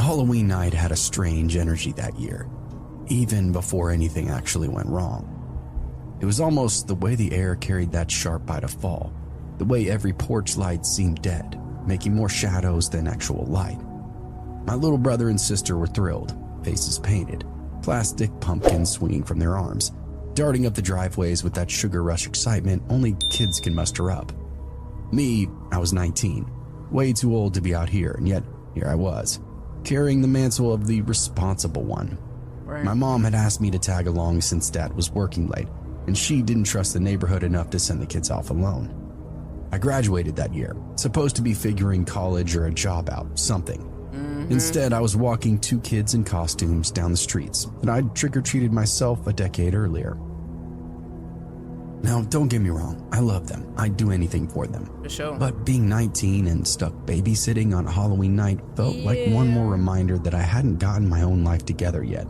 Halloween night had a strange energy that year, even before anything actually went wrong. It was almost the way the air carried that sharp bite of fall, the way every porch light seemed dead, making more shadows than actual light. My little brother and sister were thrilled, faces painted, plastic pumpkins swinging from their arms, darting up the driveways with that sugar rush excitement only kids can muster up. Me, I was 19, way too old to be out here, and yet here I was, carrying the mantle of the responsible one. Right. My mom had asked me to tag along since Dad was working late, and she didn't trust the neighborhood enough to send the kids off alone. I graduated that year, supposed to be figuring college or a job out, something. Instead, I was walking 2 kids in costumes down the streets that I'd trick-or-treated myself a decade earlier. Now, don't get me wrong, I love them. I'd do anything for them. For sure. But being 19 and stuck babysitting on Halloween night felt like one more reminder that I hadn't gotten my own life together yet.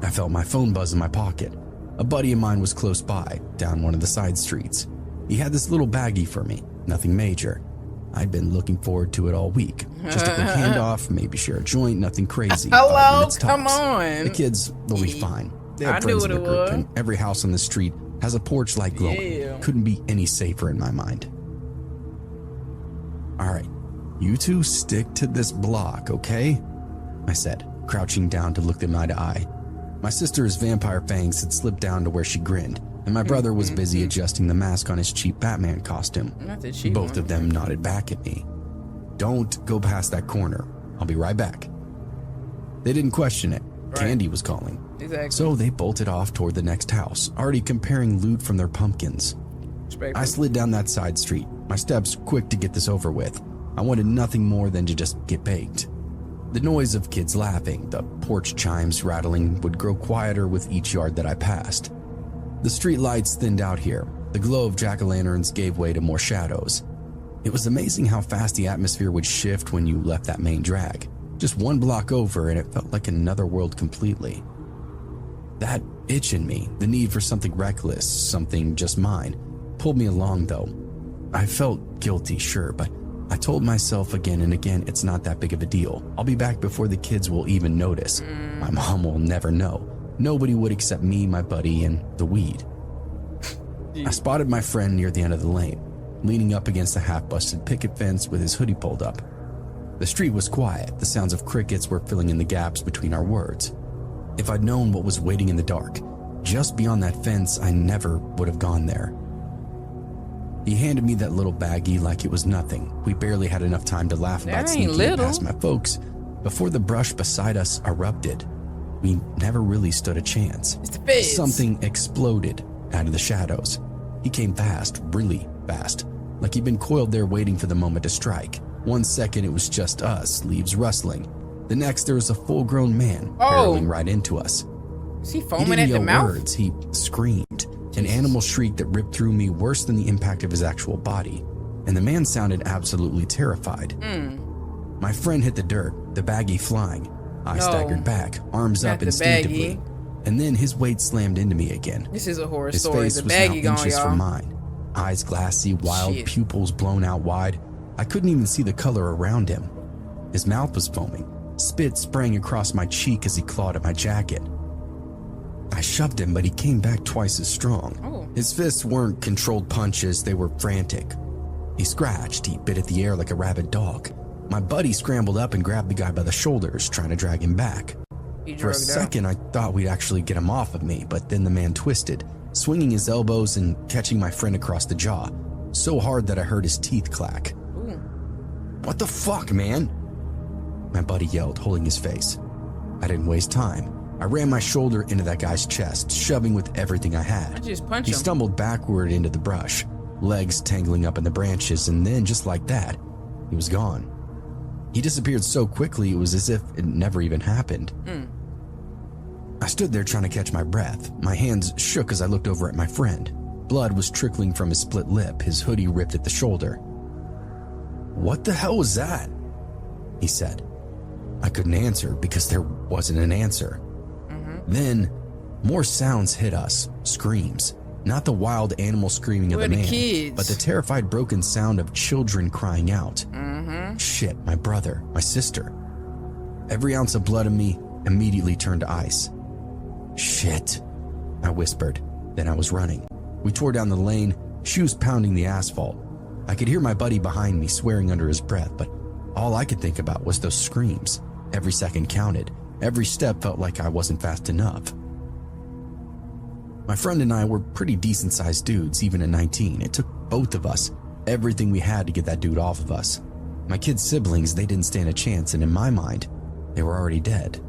I felt my phone buzz in my pocket. A buddy of mine was close by, down one of the side streets. He had this little baggie for me, nothing major. I'd been looking forward to it all week. Just a quick handoff, maybe share a joint, nothing crazy. Hello, come on. The kids, they'll be fine. They have I friends knew in what the it group, was. and every house on the street has a porch light glowing. Yeah. Couldn't be any safer in my mind. All right, you two stick to this block, okay? I said, crouching down to look them eye to eye. My sister's vampire fangs had slipped down to where she grinned, and my brother was busy adjusting the mask on his cheap Batman costume. Not the cheap Both one. of them nodded back at me. Don't go past that corner. I'll be right back. They didn't question it. Right. Candy was calling. Exactly. So they bolted off toward the next house, already comparing loot from their pumpkins. I slid down that side street, my steps quick to get this over with. I wanted nothing more than to just get baked. The noise of kids laughing, the porch chimes rattling would grow quieter with each yard that I passed. The street lights thinned out here. The glow of jack-o'-lanterns gave way to more shadows. It was amazing how fast the atmosphere would shift when you left that main drag. Just one block over and it felt like another world completely. That itch in me, the need for something reckless, something just mine, pulled me along though. I felt guilty, sure, but I told myself again and again it's not that big of a deal. I'll be back before the kids will even notice. My mom will never know. Nobody would except me, my buddy, and the weed. I spotted my friend near the end of the lane, leaning up against a half-busted picket fence with his hoodie pulled up. The street was quiet. The sounds of crickets were filling in the gaps between our words. If I'd known what was waiting in the dark, just beyond that fence, I never would have gone there. He handed me that little baggie like it was nothing. We barely had enough time to laugh about sneaking it past my folks before the brush beside us erupted. We never really stood a chance. Something exploded out of the shadows. He came fast, really fast, like he'd been coiled there waiting for the moment to strike. 1 second it was just us, leaves rustling. The next there was a full-grown man barreling right into us. Is he He foaming didn't at the yell mouth? words, he screamed. An animal shriek that ripped through me worse than the impact of his actual body. And the man sounded absolutely terrified. My friend hit the dirt, the baggie flying. I staggered back, arms Not up the instinctively. baggie. And then his weight slammed into me again. This is a horror His story. face The was now baggie gone, inches y'all. from mine. Eyes glassy, wild, Shit. pupils blown out wide. I couldn't even see the color around him. His mouth was foaming. Spit sprang across my cheek as he clawed at my jacket. I shoved him, but he came back twice as strong. Oh. His fists weren't controlled punches, they were frantic. He scratched, he bit at the air like a rabid dog. My buddy scrambled up and grabbed the guy by the shoulders, trying to drag him back. He For a drugged out. second, I thought we'd actually get him off of me, but then the man twisted, swinging his elbows and catching my friend across the jaw, so hard that I heard his teeth clack. Ooh. "What the fuck, man?" my buddy yelled, holding his face. I didn't waste time. I ran my shoulder into that guy's chest, shoving with everything I had. I just punched He him. stumbled backward into the brush, legs tangling up in the branches, and then just like that, he was gone. He disappeared so quickly it was as if it never even happened. I stood there trying to catch my breath. My hands shook as I looked over at my friend. Blood was trickling from his split lip, his hoodie ripped at the shoulder. "What the hell was that?" he said. I couldn't answer because there wasn't an answer. Then, more sounds hit us, screams. Not the wild animal screaming of Where the the man, kids? but the terrified broken sound of children crying out. Shit, my brother, my sister. Every ounce of blood in me immediately turned to ice. Shit, I whispered. Then I was running. We tore down the lane, shoes pounding the asphalt. I could hear my buddy behind me swearing under his breath, but all I could think about was those screams. Every second counted. Every step felt like I wasn't fast enough. My friend and I were pretty decent-sized dudes, even at 19. It took both of us, everything we had to get that dude off of us. My kids' siblings, they didn't stand a chance, and in my mind, they were already dead.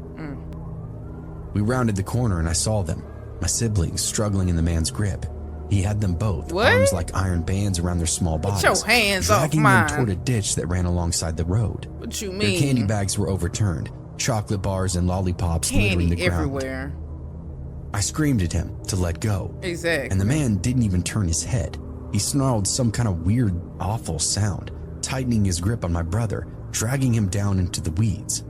We rounded the corner and I saw them, my siblings, struggling in the man's grip. He had them both, arms like iron bands around their small bodies, Get your hands dragging off mine. them toward a ditch that ran alongside the road. What you mean? Their candy bags were overturned, chocolate bars and lollipops littering the Candy ground. everywhere. I screamed at him to let go. Exactly. And the man didn't even turn his head. He snarled some kind of weird, awful sound, tightening his grip on my brother, dragging him down into the weeds.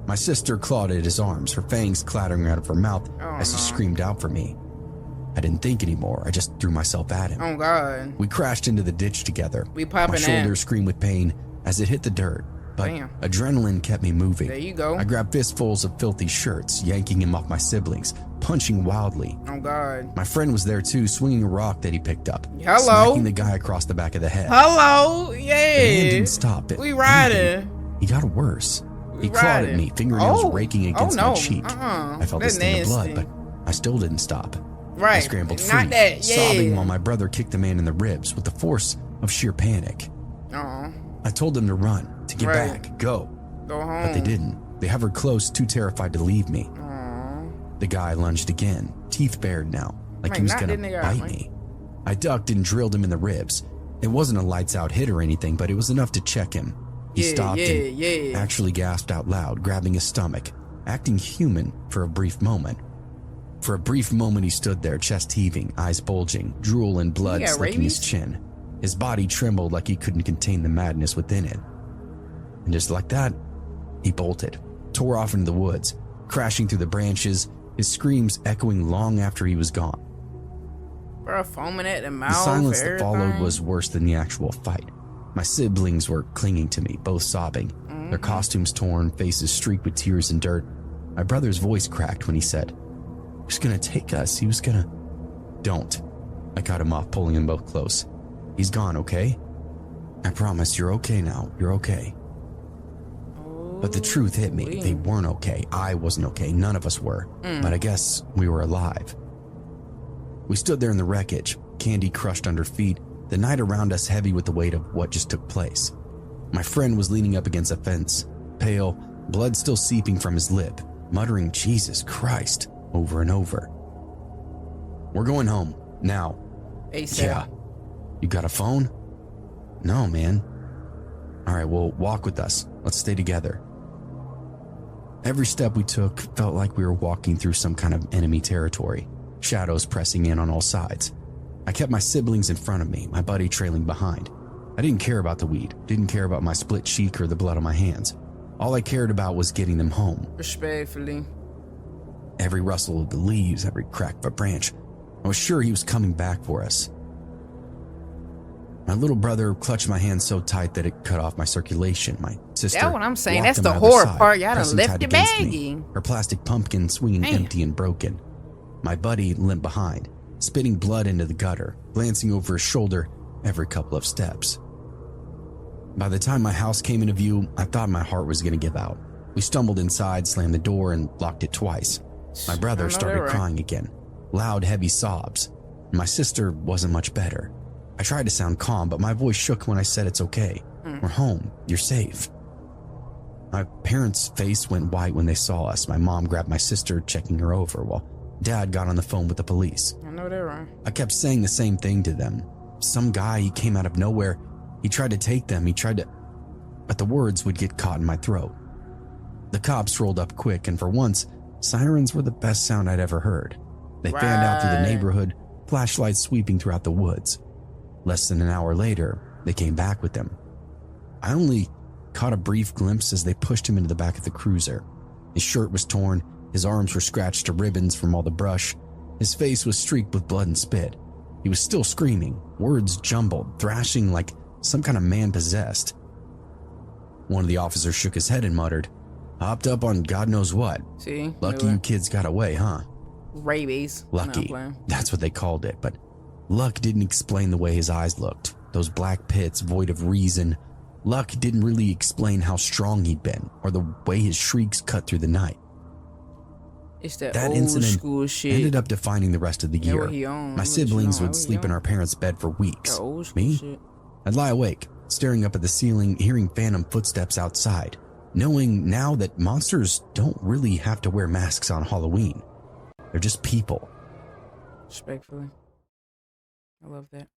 My sister clawed at his arms, her fangs clattering out of her mouth as he screamed out for me. I didn't think anymore. I just threw myself at him. Oh, God. We crashed into the ditch together. We popping My shoulder in. screamed with pain as it hit the dirt, but Damn. adrenaline kept me moving. There you go. I grabbed fistfuls of filthy shirts, yanking him off my siblings, punching wildly. Oh, God. My friend was there too, swinging a rock that he picked up, Hello? smacking the guy across the back of the head. Hello? The man Yeah. didn't stop it. We riding. He got worse. He We clawed at riding. me, fingernails Oh. raking against Oh, my no. cheek. I felt the That's stain of blood, nasty. but I still didn't stop. I Right. scrambled Not free, that, sobbing yeah. while my brother kicked the man in the ribs with the force of sheer panic. Oh, I told them to run, to get Right. back, go. go home. But they didn't. They hovered close, too terrified to leave me. Aw. The guy lunged again, teeth bared now, like Like, he was not gonna in the eye, bite like- me. I ducked and drilled him in the ribs. It wasn't a lights-out hit or anything, but it was enough to check him. He stopped and actually gasped out loud, grabbing his stomach, acting human for a brief moment. For a brief moment he stood there, chest heaving, eyes bulging, drool and blood got slicking his rabies? chin. His body trembled like he couldn't contain the madness within it. And just like that, he bolted, tore off into the woods, crashing through the branches, his screams echoing long after he was gone. Bro, foaming at the mouth. The silence that everything. followed was worse than the actual fight. My siblings were clinging to me, both sobbing, their costumes torn, faces streaked with tears and dirt. My brother's voice cracked when he said, "He was gonna take us, he was gonna..." "Don't." I cut him off, pulling them both close. "He's gone, okay? I promise you're okay now, you're okay." But the truth hit me. They weren't okay. I wasn't okay. None of us were. But I guess we were alive. We stood there in the wreckage, candy crushed under feet, the night around us heavy with the weight of what just took place. My friend was leaning up against a fence, pale, blood still seeping from his lip, muttering "Jesus Christ" over and over. "We're going home, now." ASAP. "Yeah." "You got a phone?" "No, man." "All right, well, walk with us. Let's stay together." Every step we took felt like we were walking through some kind of enemy territory, shadows pressing in on all sides. I kept my siblings in front of me, my buddy trailing behind. I didn't care about the weed, didn't care about my split cheek or the blood on my hands. All I cared about was getting them home. Respectfully. Every rustle of the leaves, every crack of a branch, I was sure he was coming back for us. My little brother clutched my hand so tight that it cut off my circulation. My sister That's what I'm saying. walked That's him the out of the horror side, part. Y'all done pressing left tight your against me, baggie. her plastic pumpkin swinging Man. empty and broken. My buddy limped behind, spitting blood into the gutter, glancing over his shoulder every couple of steps. By the time my house came into view, I thought my heart was going to give out. We stumbled inside, slammed the door, and locked it twice. My brother I know started that, right? crying again, loud, heavy sobs. My sister wasn't much better. I tried to sound calm, but my voice shook when I said it's okay. We're home. You're safe. My parents' face went white when they saw us. My mom grabbed my sister, checking her over, while Dad got on the phone with the police. I know that, right? I kept saying the same thing to them. Some guy, he came out of nowhere. He tried to take them. He tried to... But the words would get caught in my throat. The cops rolled up quick, and for once, sirens were the best sound I'd ever heard. They fanned out through the Right. neighborhood, flashlights sweeping throughout the woods. Less than an hour later, they came back with them. I only caught a brief glimpse as they pushed him into the back of the cruiser. His shirt was torn, his arms were scratched to ribbons from all the brush, his face was streaked with blood and spit. He was still screaming, words jumbled, thrashing like some kind of man possessed. One of the officers shook his head and muttered, Hopped up on God knows what. See? Lucky you kids got away, huh? Rabies. Lucky. No, That's what they called it, but Luck didn't explain the way his eyes looked. Those black pits void of reason. Luck didn't really explain how strong he'd been or the way his shrieks cut through the night. It's that That old incident school shit. ended up defining the rest of the Yeah, year. what he on. My I'll siblings let you know. would sleep in our parents' bed for weeks. That old school Me? shit. I'd lie awake, staring up at the ceiling, hearing phantom footsteps outside, knowing now that monsters don't really have to wear masks on Halloween. They're just people. Respectfully. I love that.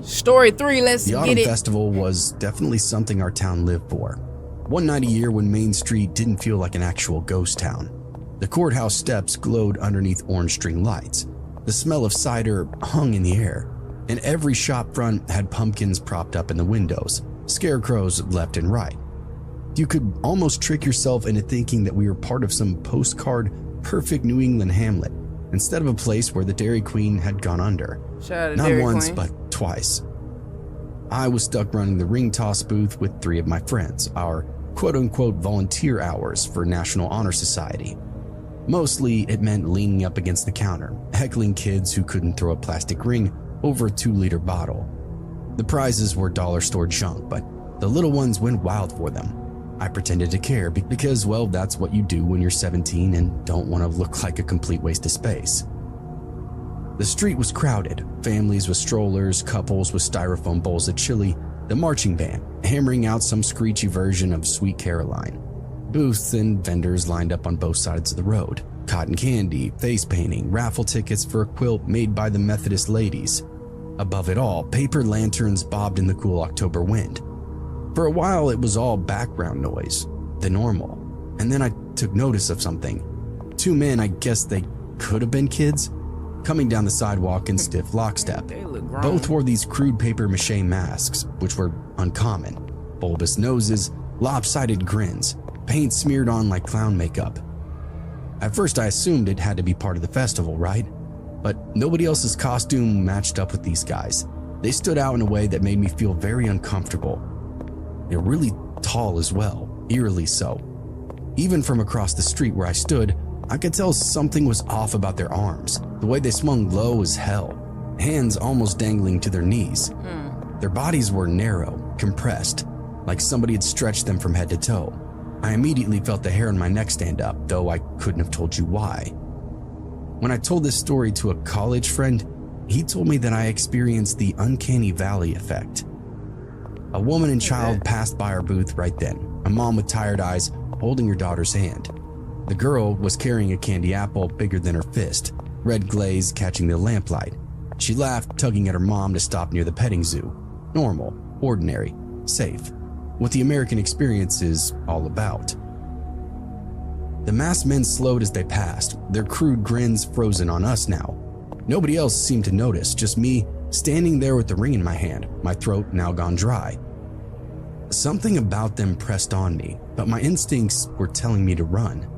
Story 3, let's The get Autumn it. Festival was definitely something our town lived for. One night a year when Main Street didn't feel like an actual ghost town. The courthouse steps glowed underneath orange string lights. The smell of cider hung in the air, and every shop front had pumpkins propped up in the windows, scarecrows left and right. You could almost trick yourself into thinking that we were part of some postcard perfect New England hamlet, instead of a place where the Dairy Queen had gone under. Shout out to Not Dairy once, Queen. but twice. I was stuck running the ring toss booth with 3 of my friends, our quote-unquote volunteer hours for National Honor Society. Mostly, it meant leaning up against the counter, heckling kids who couldn't throw a plastic ring over a 2-liter bottle. The prizes were dollar store junk, but the little ones went wild for them. I pretended to care because, well, that's what you do when you're 17 and don't want to look like a complete waste of space. The street was crowded, families with strollers, couples with styrofoam bowls of chili, the marching band hammering out some screechy version of Sweet Caroline. Booths and vendors lined up on both sides of the road. Cotton candy, face painting, raffle tickets for a quilt made by the Methodist ladies. Above it all, paper lanterns bobbed in the cool October wind. For a while, it was all background noise, the normal. And then I took notice of something. 2 men, I guess they could have been kids, coming down the sidewalk in stiff lockstep. They look grown. Both wore these crude paper mache masks, which were uncommon. Bulbous noses, lopsided grins, paint smeared on like clown makeup. At first I assumed it had to be part of the festival, right? But nobody else's costume matched up with these guys. They stood out in a way that made me feel very uncomfortable. They're really tall as well, eerily so. Even from across the street where I stood, I could tell something was off about their arms, the way they swung low as hell, hands almost dangling to their knees. Their bodies were narrow, compressed, like somebody had stretched them from head to toe. I immediately felt the hair on my neck stand up, though I couldn't have told you why. When I told this story to a college friend, he told me that I experienced the uncanny valley effect. A woman and child passed by our booth right then, a mom with tired eyes holding her daughter's hand. The girl was carrying a candy apple bigger than her fist, red glaze catching the lamplight. She laughed, tugging at her mom to stop near the petting zoo. Normal, ordinary, safe. What the American experience is all about. The masked men slowed as they passed, their crude grins frozen on us now. Nobody else seemed to notice, just me standing there with the ring in my hand, my throat now gone dry. Something about them pressed on me, but my instincts were telling me to run.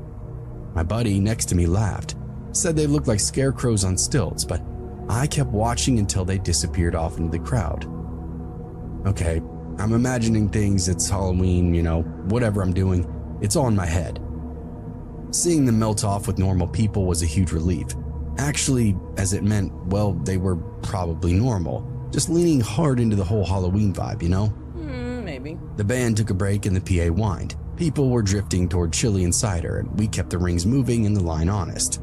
My buddy next to me laughed, said they looked like scarecrows on stilts, but I kept watching until they disappeared off into the crowd. Okay, I'm imagining things, it's Halloween, whatever I'm doing, it's all in my head. Seeing them melt off with normal people was a huge relief. Actually, as it meant, well, they were probably normal, just leaning hard into the whole Halloween vibe, Maybe. The band took a break and the PA whined. People were drifting toward chili and cider, and we kept the rings moving and the line honest.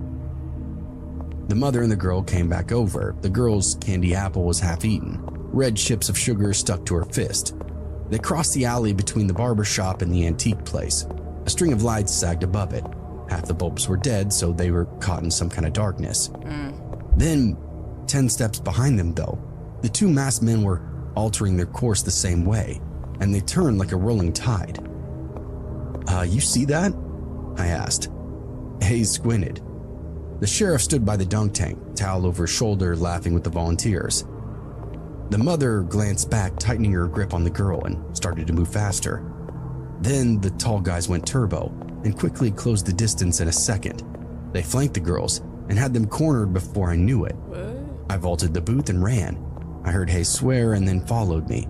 The mother and the girl came back over. The girl's candy apple was half eaten, red chips of sugar stuck to her fist. They crossed the alley between the barber shop and the antique place. A string of lights sagged above it. Half the bulbs were dead, so they were caught in some kind of darkness. Then, 10 steps behind them though, the 2 masked men were altering their course the same way, and they turned like a rolling tide. You see that? I asked. Hayes squinted. The sheriff stood by the dunk tank, towel over his shoulder, laughing with the volunteers. The mother glanced back, tightening her grip on the girl, and started to move faster. Then the tall guys went turbo and quickly closed the distance in a second. They flanked the girls and had them cornered before I knew it. I vaulted the booth and ran. I heard Hayes swear and then followed me.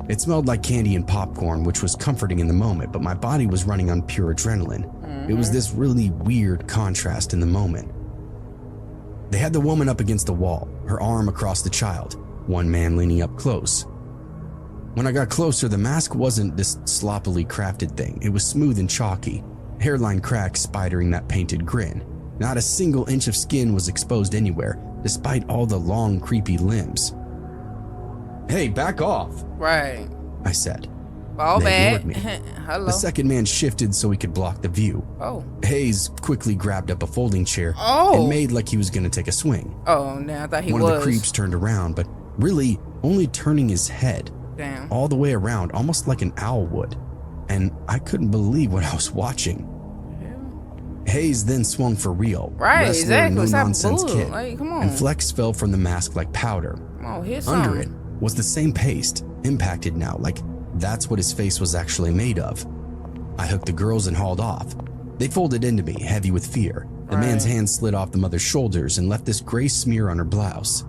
It smelled like candy and popcorn, which was comforting in the moment, but my body was running on pure adrenaline. It was this really weird contrast in the moment. They had the woman up against the wall, her arm across the child, one man leaning up close. When I got closer, the mask wasn't this sloppily crafted thing. It was smooth and chalky, hairline cracks spidering that painted grin. Not a single inch of skin was exposed anywhere, despite all the long, creepy limbs. "Hey, back off," Right. I said. All They bad. ignored me. Hello. The second man shifted so he could block the view. Oh. Hayes quickly grabbed up a folding chair Oh. and made like he was going to take a swing. Oh, now I thought he One was. of the creeps turned around, but really only turning his head Damn. all the way around, almost like an owl would. And I couldn't believe what I was watching. Hayes then swung for real. Right, wrestler, exactly. no Stop nonsense bull. kid. Like, come on. And Flex fell from the mask like powder. Come on, hit Under something. it was the same paste, impacted now, like that's what his face was actually made of. I hooked the girls and hauled off. They folded into me, heavy with fear. The man's hand slid off the mother's shoulders and left this gray smear on her blouse.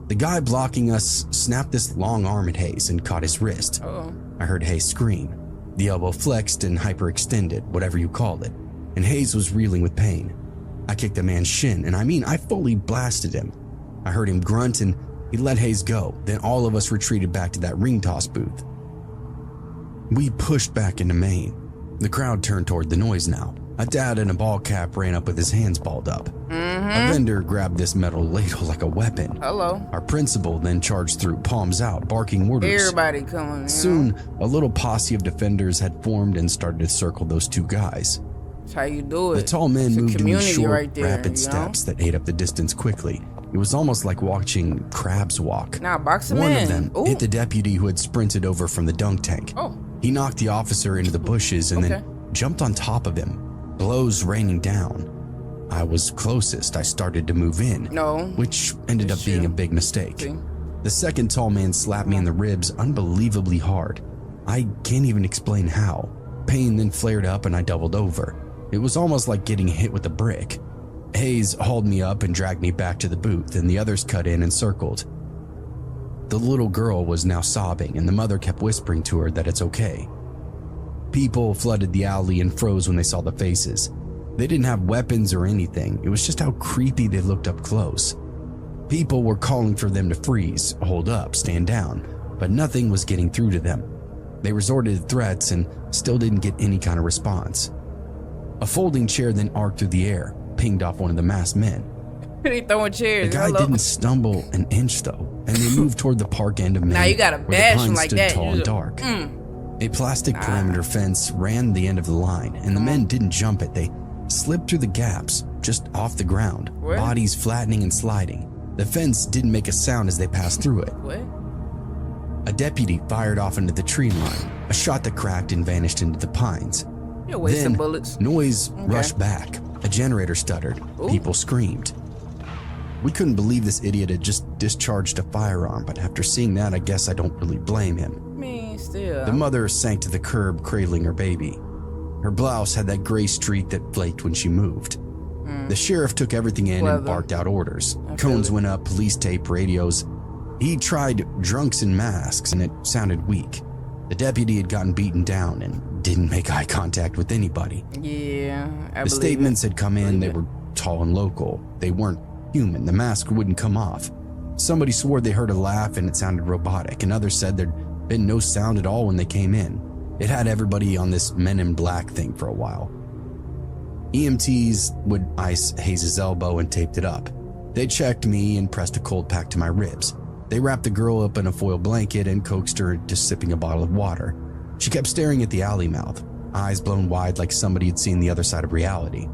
The guy blocking us snapped this long arm at Hayes and caught his wrist. Uh-oh. I heard Hayes scream. The elbow flexed and hyperextended, whatever you called it, and Hayes was reeling with pain. I kicked the man's shin, and I fully blasted him. I heard him grunt and he let Hayes go. Then all of us retreated back to that ring toss booth. We pushed back into Maine. The crowd turned toward the noise now. A dad in a ball cap ran up with his hands balled up. A vendor grabbed this metal ladle like a weapon. Hello. Our principal then charged through, palms out, barking orders. Everybody coming. You Soon, know? a little posse of defenders had formed and started to circle those two guys. That's how you do it. The tall men It's a moved in community short, right there, rapid you steps that ate up the distance quickly. It was almost like watching crabs walk. Now box him One in. of them Ooh. hit the deputy who had sprinted over from the dunk tank. Oh. He knocked the officer into the bushes and Okay. then jumped on top of him, blows raining down. I was closest. I started to move in, No. which ended up being a big mistake. See? The second tall man slapped me in the ribs unbelievably hard. I can't even explain how. Pain then flared up and I doubled over. It was almost like getting hit with a brick. Hayes hauled me up and dragged me back to the booth, and the others cut in and circled. The little girl was now sobbing, and the mother kept whispering to her that it's okay. People flooded the alley and froze when they saw the faces. They didn't have weapons or anything. It was just how creepy they looked up close. People were calling for them to freeze, hold up, stand down, but nothing was getting through to them. They resorted to threats and still didn't get any kind of response. A folding chair then arced through the air, pinged off one of the masked men. They throwing chairs. The guy Hello. didn't stumble an inch though, and they moved toward the park end of Maine, Now you gotta where bash the him pines like stood that. tall You and just- dark. A plastic perimeter fence ran the end of the line, and the men didn't jump it. They slipped through the gaps, just off the ground, What? bodies flattening and sliding. The fence didn't make a sound as they passed through it. What? A deputy fired off into the tree line, a shot that cracked and vanished into the pines. You're wasting Then bullets. noise rushed back. A generator stuttered. Ooh. People screamed. We couldn't believe this idiot had just discharged a firearm, but after seeing that, I guess I don't really blame him. I mean, still. The mother sank to the curb, cradling her baby. Her blouse had that gray streak that flaked when she moved. The sheriff took everything in Clever. and barked out orders. I feel Cones it. went up, police tape, radios. He tried drunks in masks, and it sounded weak. The deputy had gotten beaten down and didn't make eye contact with anybody. Yeah, I The believe statements it. had come in, they Believe it. were tall and local. They weren't human, the mask wouldn't come off. Somebody swore they heard a laugh and it sounded robotic, and others said there'd been no sound at all when they came in. It had everybody on this Men in Black thing for a while. EMTs would ice Hayes' elbow and taped it up. They checked me and pressed a cold pack to my ribs. They wrapped the girl up in a foil blanket and coaxed her into sipping a bottle of water. She kept staring at the alley mouth, eyes blown wide like somebody had seen the other side of reality.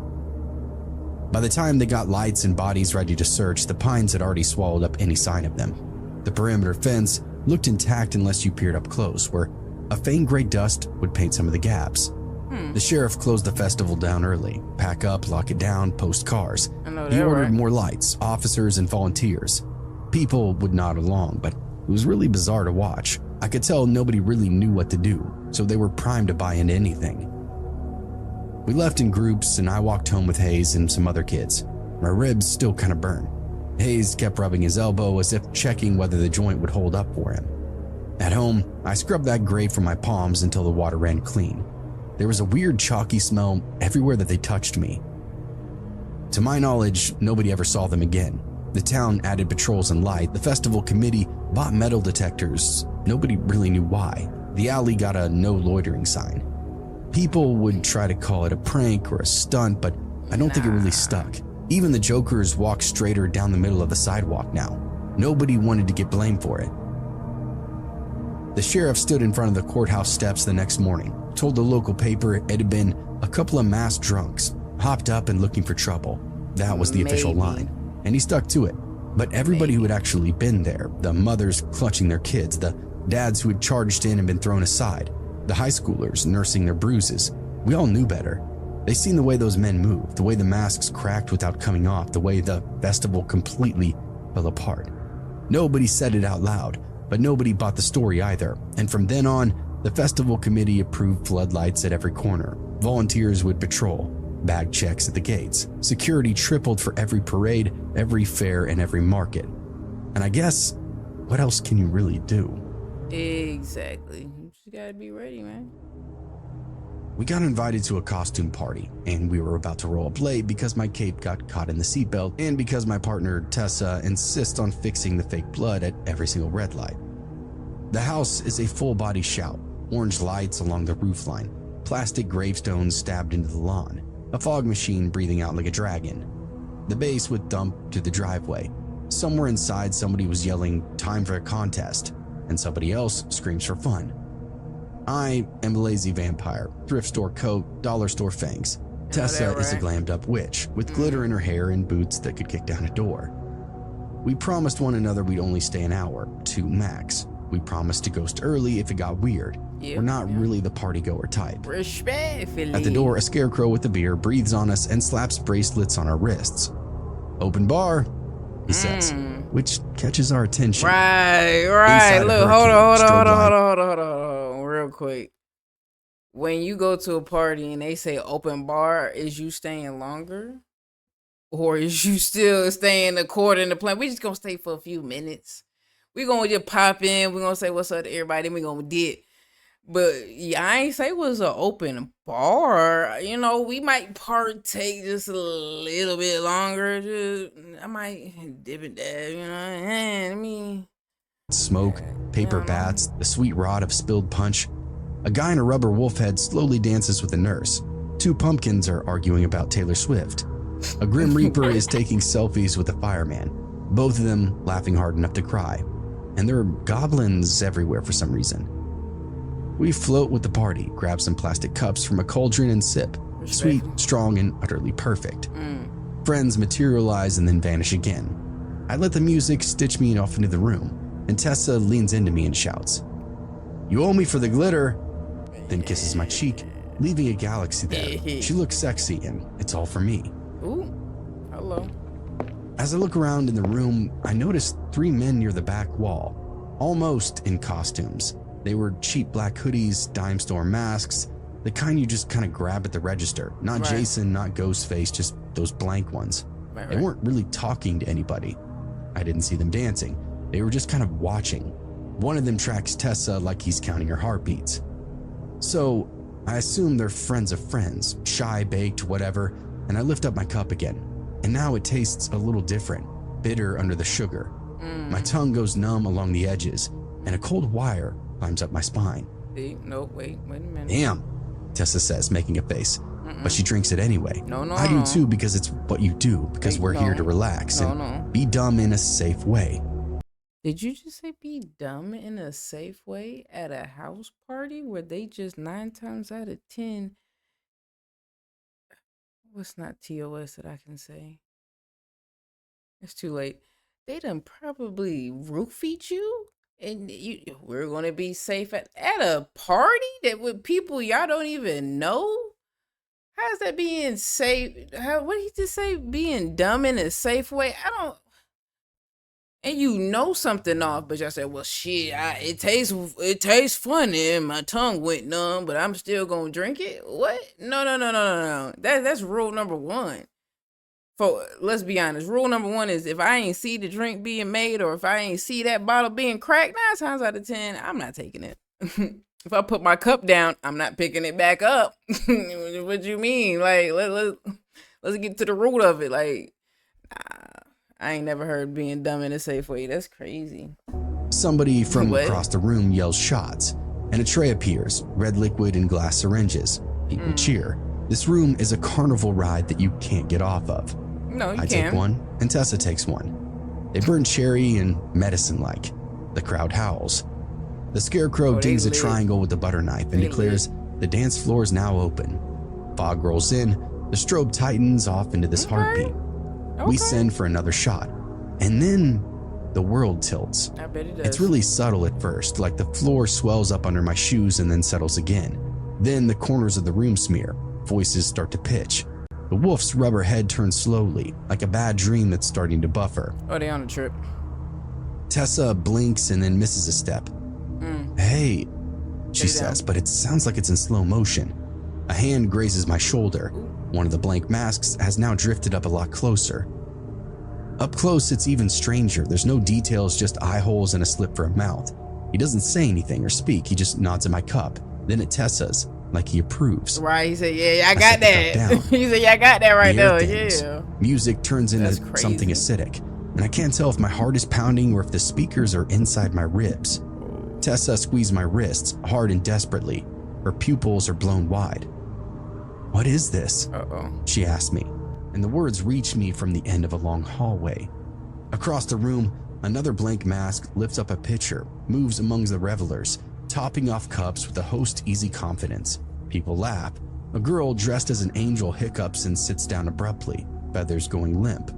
By the time they got lights and bodies ready to search, the pines had already swallowed up any sign of them. The perimeter fence looked intact unless you peered up close, where a faint gray dust would paint some of the gaps. The sheriff closed the festival down early. Pack up, lock it down, post cars. I know He that, ordered right? more lights, officers, and volunteers. People would nod along, but it was really bizarre to watch. I could tell nobody really knew what to do, so they were primed to buy into anything. We left in groups, and I walked home with Hayes and some other kids. My ribs still kind of burned. Hayes kept rubbing his elbow as if checking whether the joint would hold up for him. At home, I scrubbed that grate from my palms until the water ran clean. There was a weird chalky smell everywhere that they touched me. To my knowledge, nobody ever saw them again. The town added patrols and light. The festival committee bought metal detectors. Nobody really knew why. The alley got a no loitering sign. People would try to call it a prank or a stunt, but I don't think it really stuck. Even the jokers walk straighter down the middle of the sidewalk now. Nobody wanted to get blamed for it. The sheriff stood in front of the courthouse steps the next morning, told the local paper it had been a couple of mass drunks, hopped up and looking for trouble. That was the official line, and he stuck to it. But everybody who had actually been there, the mothers clutching their kids, the dads who had charged in and been thrown aside, the high schoolers nursing their bruises, we all knew better. They seen the way those men moved, the way the masks cracked without coming off, the way the festival completely fell apart. Nobody said it out loud, but nobody bought the story either. And from then on, the festival committee approved floodlights at every corner. Volunteers would patrol, bag checks at the gates. Security tripled for every parade, every fair, and every market. And I guess, what else can you really do? Exactly. You just gotta be ready, man. We got invited to a costume party, and we were about to roll up late because my cape got caught in the seatbelt and because my partner, Tessa, insists on fixing the fake blood at every single red light. The house is a full-body shout, orange lights along the roofline, plastic gravestones stabbed into the lawn, a fog machine breathing out like a dragon. The base would dump to the driveway. Somewhere inside, somebody was yelling, "Time for a contest," and somebody else screams for fun. I am a lazy vampire, thrift store coat, dollar store fangs. Tessa is a glammed up witch with glitter in her hair and boots that could kick down a door. We promised one another we'd only stay an hour, 2 max. We promised to ghost early if it got weird. We're not really the party goer type. Respectfully. At the door, a scarecrow with a beer breathes on us and slaps bracelets on our wrists. "Open bar," he says, which catches our attention. Right. Inside Look, Hurricane, hold strobe on, real quick. When you go to a party and they say open bar, is you staying longer? Or is you still staying according to plan? We just gonna stay for a few minutes. We gonna just pop in. We gonna say what's up to everybody. Then we gonna dip. But yeah, I ain't say it was an open bar. You know, we might partake just a little bit longer. I might dip and dab. You know, I mean, smoke, paper bats, the sweet rot of spilled punch. A guy in a rubber wolf head slowly dances with a nurse. 2 pumpkins are arguing about Taylor Swift. A Grim Reaper is taking selfies with a fireman, both of them laughing hard enough to cry. And there are goblins everywhere for some reason. We float with the party, grab some plastic cups from a cauldron and sip. Sweet, strong, and utterly perfect. Friends materialize and then vanish again. I let the music stitch me off into the room, and Tessa leans into me and shouts, "You owe me for the glitter," then kisses my cheek, leaving a galaxy there. She looks sexy, and it's all for me. Ooh, hello. As I look around in the room, I notice 3 men near the back wall, almost in costumes. They were cheap black hoodies, dime store masks, the kind you just kind of grab at the register. Not Jason, not Ghostface, just those blank ones. They weren't really talking to anybody. I didn't see them dancing. They were just kind of watching. One of them tracks Tessa like he's counting her heartbeats. So I assume they're friends of friends, shy, baked, whatever, and I lift up my cup again. And now it tastes a little different, bitter under the sugar. My tongue goes numb along the edges, and a cold wire climbs up my spine. No, wait a minute. "Damn," Tessa says, making a face. But she drinks it anyway. No. I do too, because it's what you do, because we're here to relax and be dumb in a safe way. Did you just say be dumb in a safe way at a house party where they just 9 times out of 10... What's not TOS that I can say? It's too late. They done probably roofied you, and we're gonna be safe at a party that with people y'all don't even know. How's that being safe? What did he just say? Being dumb in a safe way? I don't. And you know something off, but y'all said, "Well, shit, it tastes funny, and my tongue went numb, but I'm still gonna drink it." What? No. That's rule number 1. let's be honest. Rule number 1 is if I ain't see the drink being made or if I ain't see that bottle being cracked, 9 times out of 10, I'm not taking it. If I put my cup down, I'm not picking it back up. What you mean? Like, let's get to the root of it. Like, I ain't never heard being dumb in a Safeway. That's crazy. Somebody from across the room yells shots, and a tray appears, red liquid and glass syringes. People cheer. This room is a carnival ride that you can't get off of. No, you I can. take one, and Tessa takes one. They burn cherry and medicine-like. The crowd howls. The scarecrow dings a triangle with the butter knife and declares the dance floor is now open. Fog rolls in. The strobe tightens off into this heartbeat. We send for another shot, and then the world tilts. I bet it does. It's really subtle at first, like the floor swells up under my shoes and then settles again. Then the corners of the room smear. Voices start to pitch. The wolf's rubber head turns slowly, like a bad dream that's starting to buffer. Oh, they on a trip. Tessa blinks and then misses a step. Hey, she says, but it sounds like it's in slow motion. A hand grazes my shoulder. One of the blank masks has now drifted up a lot closer. Up close, it's even stranger. There's no details, just eye holes and a slit for a mouth. He doesn't say anything or speak. He just nods at my cup, then at Tessa's, like he approves. Right, he said, yeah, I got that. He said, yeah, I got that right there, yeah. Music turns into something acidic, and I can't tell if my heart is pounding or if the speakers are inside my ribs. Tessa squeezed my wrists hard and desperately. Her pupils are blown wide. What is this? She asked me, and the words reached me from the end of a long hallway. Across the room, another blank mask lifts up a pitcher, moves among the revelers, topping off cups with a host easy confidence. People laugh. A girl dressed as an angel hiccups and sits down abruptly, feathers going limp.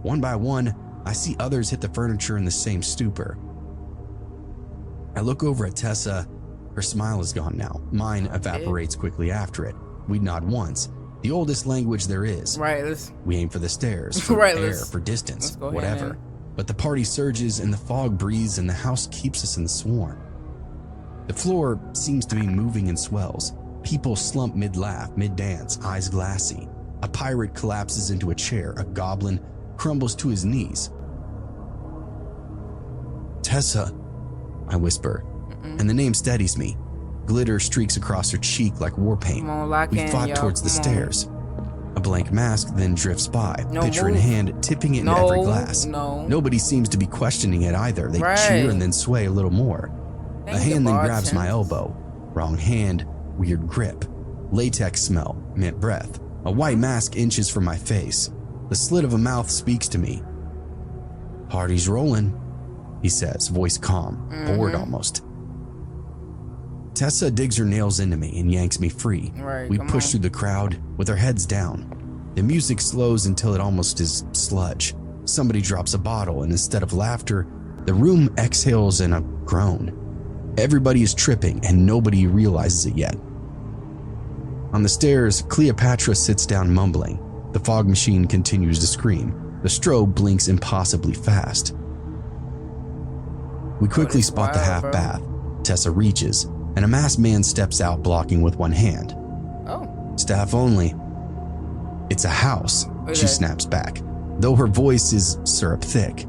One by one, I see others hit the furniture in the same stupor. I look over at Tessa. Her smile is gone now. Mine evaporates quickly after it. We nod once. The oldest language there is. Right, we aim for the stairs, for air, for distance, whatever. But the party surges and the fog breathes and the house keeps us in the swarm. The floor seems to be moving in swells. People slump mid-laugh, mid-dance, eyes glassy. A pirate collapses into a chair. A goblin crumbles to his knees. Tessa, I whisper, and the name steadies me. Glitter streaks across her cheek like war paint. We fought towards the stairs. A blank mask then drifts by, pitcher in hand, tipping it in every glass. Nobody seems to be questioning it either. They cheer and then sway a little more. A hand then grabs my elbow. Wrong hand, weird grip. Latex smell, mint breath. A white mask inches from my face. The slit of a mouth speaks to me. Party's rolling, he says, voice calm, bored almost. Tessa digs her nails into me and yanks me free. We push through the crowd with our heads down. The music slows until it almost is sludge. Somebody drops a bottle, and instead of laughter, the room exhales in a groan. Everybody is tripping, and nobody realizes it yet. On the stairs, Cleopatra sits down mumbling. The fog machine continues to scream. The strobe blinks impossibly fast. We quickly spot the half bath. Tessa reaches, and a masked man steps out, blocking with one hand. Staff only. It's a house, she snaps back, though her voice is syrup thick.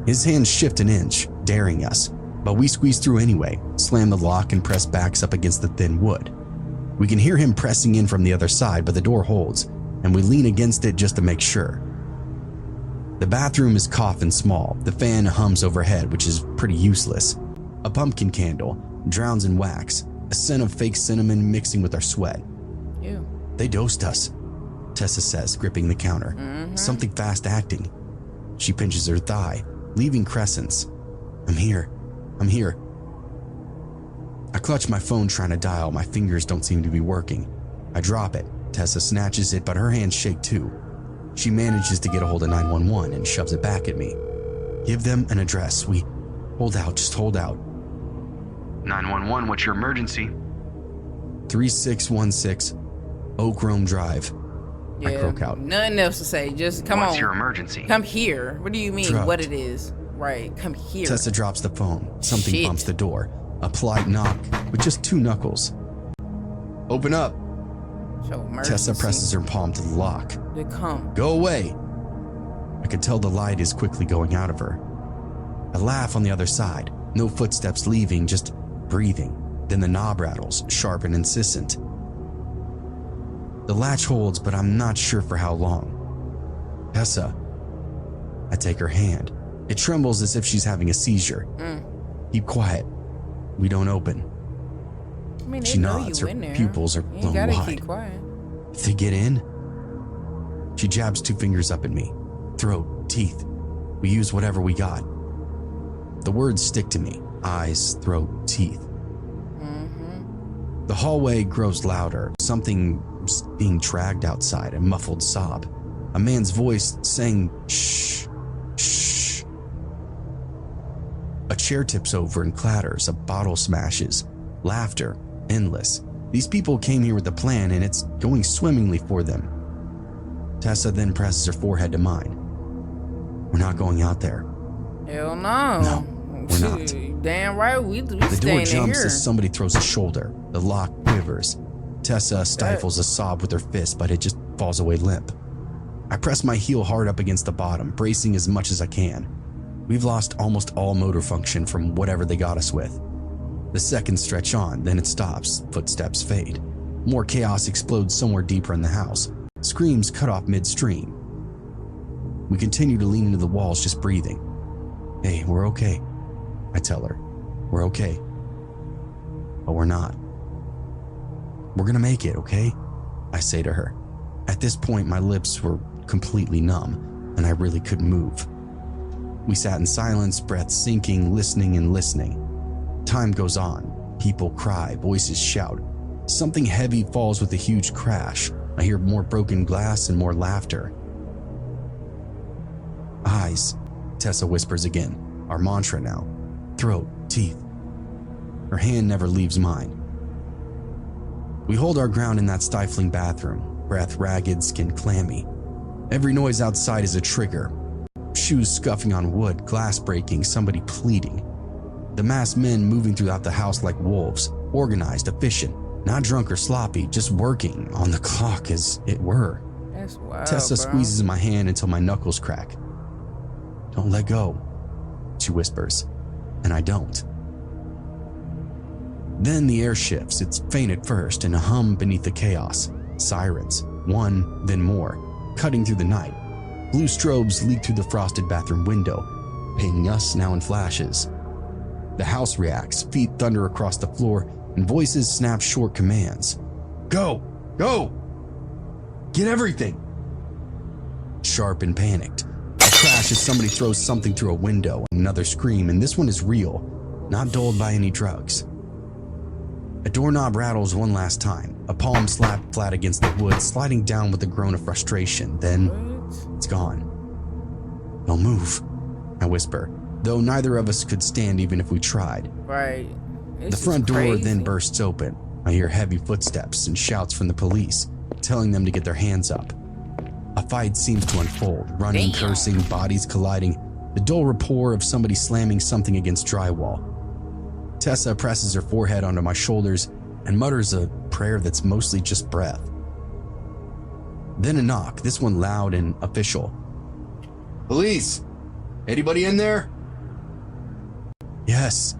His hands shift an inch, daring us, but we squeeze through anyway, slam the lock and press backs up against the thin wood. We can hear him pressing in from the other side, but the door holds, and we lean against it just to make sure. The bathroom is coffin small. The fan hums overhead, which is pretty useless. A pumpkin candle drowns in wax, a scent of fake cinnamon mixing with our sweat. Ew. They dosed us, Tessa says, gripping the counter. Something fast acting. She pinches her thigh, leaving crescents. I'm here. I clutch my phone trying to dial. My fingers don't seem to be working. I drop it. Tessa snatches it, but her hands shake too. She manages to get a hold of 911 and shoves it back at me. Give them an address. We hold out, just hold out. 911, what's your emergency? 3616 Oak Rome Drive. I croak out. Nothing else to say. Just come on. What's your emergency? Come here. What do you mean? Drugged. What it is? Right. Come here. Tessa drops the phone. Something bumps the door. A polite knock with just 2 knuckles. Open up. Show mercy. Tessa presses her palm to the lock. They come. Go away. I can tell the light is quickly going out of her. I laugh on the other side. No footsteps leaving, just breathing. Then the knob rattles, sharp and insistent. The latch holds, but I'm not sure for how long. Tessa. I take her hand. It trembles as if she's having a seizure. Keep quiet. We don't open. I mean, She nods. Her pupils are blown gotta wide. keep quiet. If they get in? She jabs 2 fingers up at me. Throat, teeth. We use whatever we got. The words stick to me. Eyes, throat, teeth. The hallway grows louder. Something's being dragged outside, a muffled sob. A man's voice saying, shh, shh. A chair tips over and clatters. A bottle smashes. Laughter, endless. These people came here with a plan and it's going swimmingly for them. Tessa then presses her forehead to mine. We're not going out there. Hell no. No, we're not. Damn right, we The door staying in jumps here. as somebody throws a shoulder. The lock quivers. Tessa stifles a sob with her fist, but it just falls away limp. I press my heel hard up against the bottom, bracing as much as I can. We've lost almost all motor function from whatever they got us with. The seconds stretch on, then it stops. Footsteps fade. More chaos explodes somewhere deeper in the house. Screams cut off midstream. We continue to lean into the walls, just breathing. Hey, we're okay, I tell her. We're okay. But we're not. We're gonna make it, okay? I say to her. At this point, my lips were completely numb, and I really couldn't move. We sat in silence, breath sinking, listening and listening. Time goes on. People cry, voices shout. Something heavy falls with a huge crash. I hear more broken glass and more laughter. Eyes, Tessa whispers again, our mantra now. Throat, teeth. Her hand never leaves mine. We hold our ground in that stifling bathroom, breath ragged, skin clammy. Every noise outside is a trigger. Shoes scuffing on wood, glass breaking, somebody pleading. The masked men moving throughout the house like wolves, organized, efficient, not drunk or sloppy, just working on the clock as it were. That's wild, Tessa bro. squeezes my hand until my knuckles crack. Don't let go, she whispers, and I don't. Then the air shifts. It's faint at first and a hum beneath the chaos. Sirens, one, then more, cutting through the night. Blue strobes leak through the frosted bathroom window, painting us now in flashes. The house reacts, feet thunder across the floor, and voices snap short commands. Go! Go! Get everything! Sharp and panicked. A crash as somebody throws something through a window, another scream, and this one is real, not dulled by any drugs. A doorknob rattles one last time, a palm slapped flat against the wood, sliding down with a groan of frustration. Then it's gone. Don't move, I whisper, though neither of us could stand even if we tried. Right. The front door then bursts open. I hear heavy footsteps and shouts from the police, telling them to get their hands up. A fight seems to unfold, running, cursing, bodies colliding, the dull rapport of somebody slamming something against drywall. Tessa presses her forehead onto my shoulders and mutters a prayer that's mostly just breath. Then a knock, this one loud and official. Police! Anybody in there? Yes,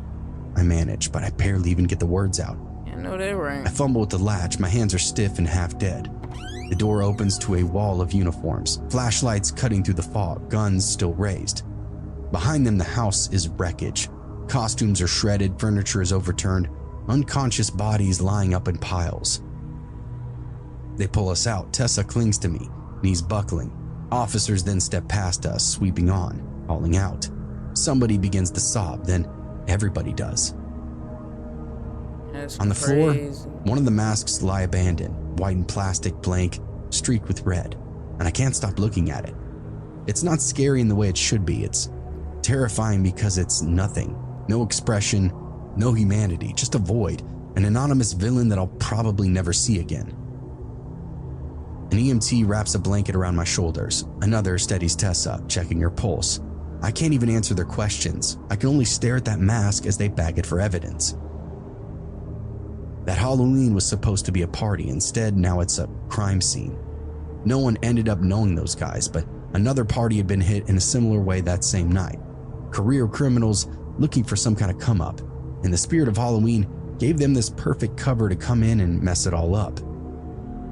I manage, but I barely even get the words out. I know that right. I fumble with the latch, my hands are stiff and half dead. The door opens to a wall of uniforms, flashlights cutting through the fog, guns still raised. Behind them, the house is wreckage. Costumes are shredded, furniture is overturned, unconscious bodies lying up in piles. They pull us out. Tessa clings to me, knees buckling. Officers then step past us, sweeping on, calling out. Somebody begins to sob, then everybody does. That's On the floor, crazy. one of the masks lie abandoned, white and plastic, blank, streaked with red, and I can't stop looking at it. It's not scary in the way it should be. It's terrifying because it's nothing. No expression, no humanity, just a void, an anonymous villain that I'll probably never see again. An EMT wraps a blanket around my shoulders. Another steadies Tessa, checking her pulse. I can't even answer their questions. I can only stare at that mask as they bag it for evidence. That Halloween was supposed to be a party. Instead, now it's a crime scene. No one ended up knowing those guys, but another party had been hit in a similar way that same night. Career criminals looking for some kind of come up, and the spirit of Halloween gave them this perfect cover to come in and mess it all up.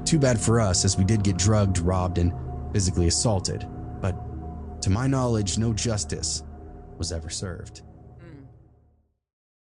Too bad for us, as we did get drugged, robbed, and physically assaulted, but to my knowledge, no justice was ever served.